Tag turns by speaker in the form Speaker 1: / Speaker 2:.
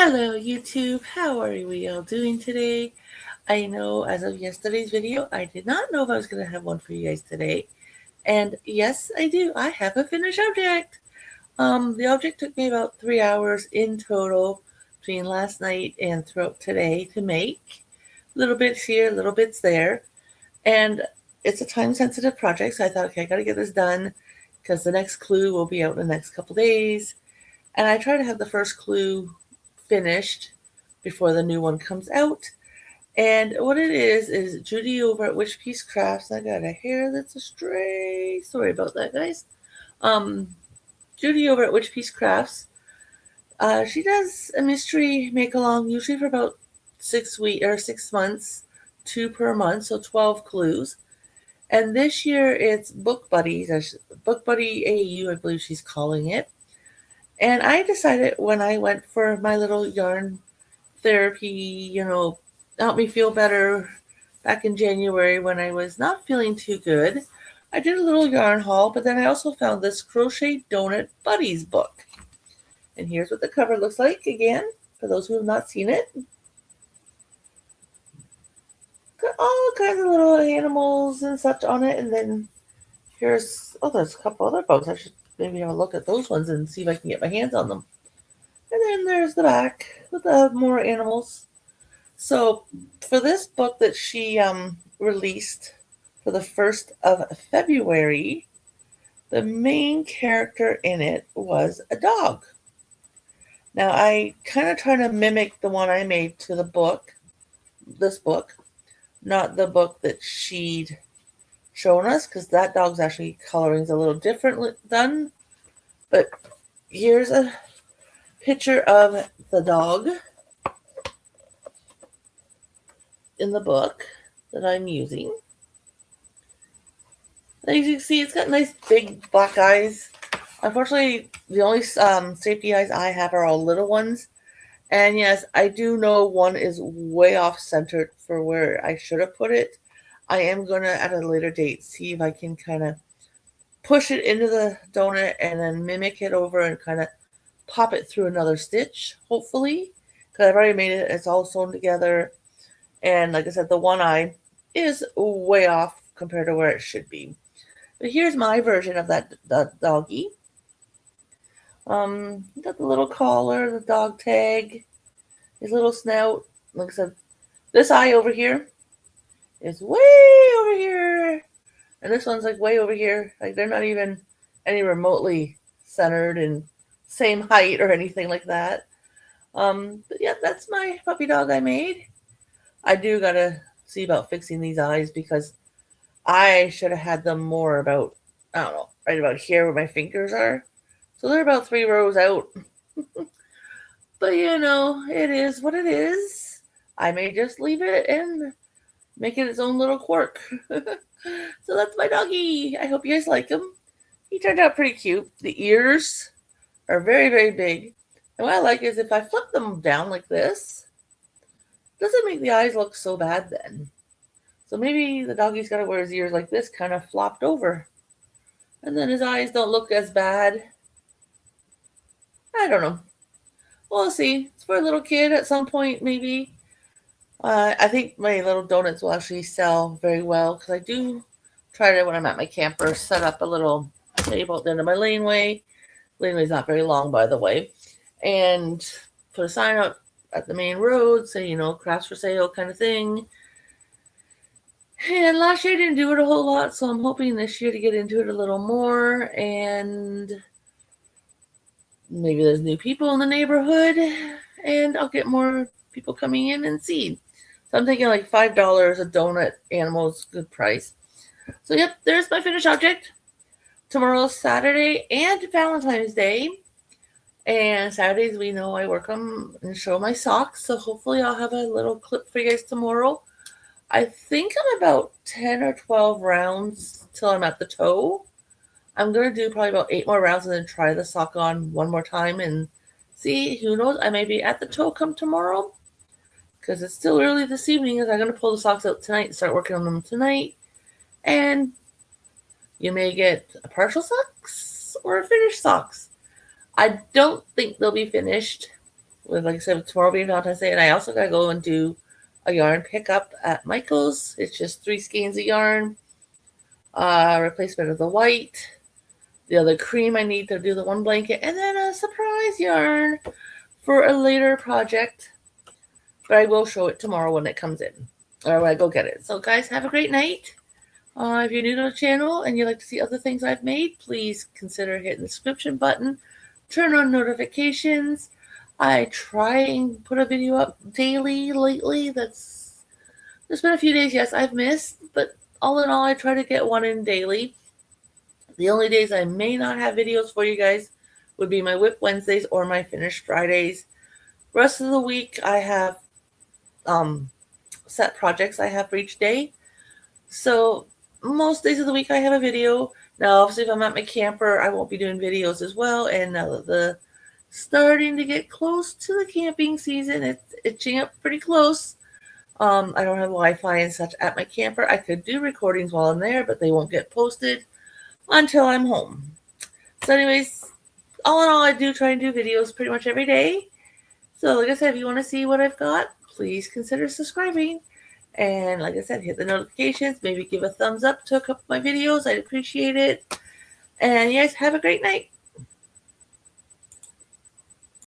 Speaker 1: Hello YouTube, how are we all doing today? I know as of yesterday's video, I did not know if I was going to have one for you guys today. And yes, I do. I have a finished object. The object took me about 3 hours in total between last night and throughout today to make. Little bits here, little bits there. And it's a time sensitive project, so I thought, okay, I got to get this done because the next clue will be out in the next couple days. And I try to have the first clue finished before the new one comes out. And what it is Judy over at Witch Piece Crafts. I got a hair that's astray. Sorry about that, guys. Um, Judy over at Witch Piece Crafts. She does a mystery make along usually for about 6 weeks or 6 months, two per month, so 12 clues. And this year it's Book Buddies, Book Buddy AU, I believe she's calling it. And I decided when I went for my little yarn therapy, help me feel better back in January when I was not feeling too good. I did a little yarn haul, but then I also found this Crochet Donut Buddies book. And here's what the cover looks like again, for those who have not seen it. Got all kinds of little animals and such on it. And then there's a couple other books. I should maybe have a look at those ones and see if I can get my hands on them. And then there's the back with the more animals. So for this book that she released for the 1st of February, the main character in it was a dog. Now I kind of try to mimic the one I made to the book, this book, not the book that she'd shown us, because that dog's actually coloring's a little different done. But here's a picture of the dog in the book that I'm using. As you can see, it's got nice big black eyes. Unfortunately, the only safety eyes I have are all little ones. And yes, I do know one is way off centered for where I should have put it. I am going to, at a later date, see if I can kind of push it into the donut and then mimic it over and kind of pop it through another stitch, hopefully. Because I've already made it. It's all sewn together. And like I said, the one eye is way off compared to where it should be. But here's my version of that doggy. Got the little collar, the dog tag, his little snout. Like I said, this eye over here is way over here. And this one's like way over here. Like they're not even any remotely centered and same height or anything like that. But yeah, that's my puppy dog I made. I do gotta see about fixing these eyes because I should have had them more about, I don't know, right about here where my fingers are. So they're about 3 rows out. But it is what it is. I may just leave it and make it its own little quirk. So that's my doggy. I hope you guys like him. He turned out pretty cute. The ears are very, very big. And what I like is if I flip them down like this, it doesn't make the eyes look so bad then. So maybe the doggy's got to wear his ears like this, kind of flopped over. And then his eyes don't look as bad. I don't know. We'll see. It's for a little kid at some point, maybe. I think my little donuts will actually sell very well because I do try to, when I'm at my camper, set up a little table at the end of my laneway. Laneway's not very long, by the way. And put a sign up at the main road, say, crafts for sale kind of thing. And last year I didn't do it a whole lot, so I'm hoping this year to get into it a little more. And maybe there's new people in the neighborhood, and I'll get more people coming in and see. So I'm thinking like $5 a donut animal's good price. So yep, there's my finished object. Tomorrow's Saturday and Valentine's Day. And Saturdays, we know I work on and show my socks. So hopefully I'll have a little clip for you guys tomorrow. I think I'm about 10 or 12 rounds till I'm at the toe. I'm going to do probably about 8 more rounds and then try the sock on one more time and see. Who knows? I may be at the toe come tomorrow because it's still early this evening. I'm going to pull the socks out tonight and start working on them tonight. And you may get a partial socks or a finished socks. I don't think they'll be finished with, like I said, tomorrow being Valentine's Day, and I also gotta go and do a yarn pickup at Michael's. It's just 3 skeins of yarn, replacement of the white, the other cream I need to do the one blanket, and then a surprise yarn for a later project. But I will show it tomorrow when it comes in, or when I go get it. So guys, have a great night. If you're new to the channel and you'd like to see other things I've made, please consider hitting the subscription button. Turn on notifications. I try and put a video up daily lately. There's been a few days, yes, I've missed, but all in all, I try to get one in daily. The only days I may not have videos for you guys would be my Whip Wednesdays or my Finish Fridays. Rest of the week, I have set projects I have for each day. So most days of the week I have a video. Now, obviously, if I'm at my camper, I won't be doing videos as well. And now that the starting to get close to the camping season, it's itching up pretty close. I don't have Wi-Fi and such at my camper. I could do recordings while I'm there, but they won't get posted until I'm home. So anyways, all in all, I do try and do videos pretty much every day. So like I said, if you want to see what I've got, please consider subscribing. And like I said, hit the notifications. Maybe give a thumbs up to a couple of my videos. I'd appreciate it. And you guys have a great night.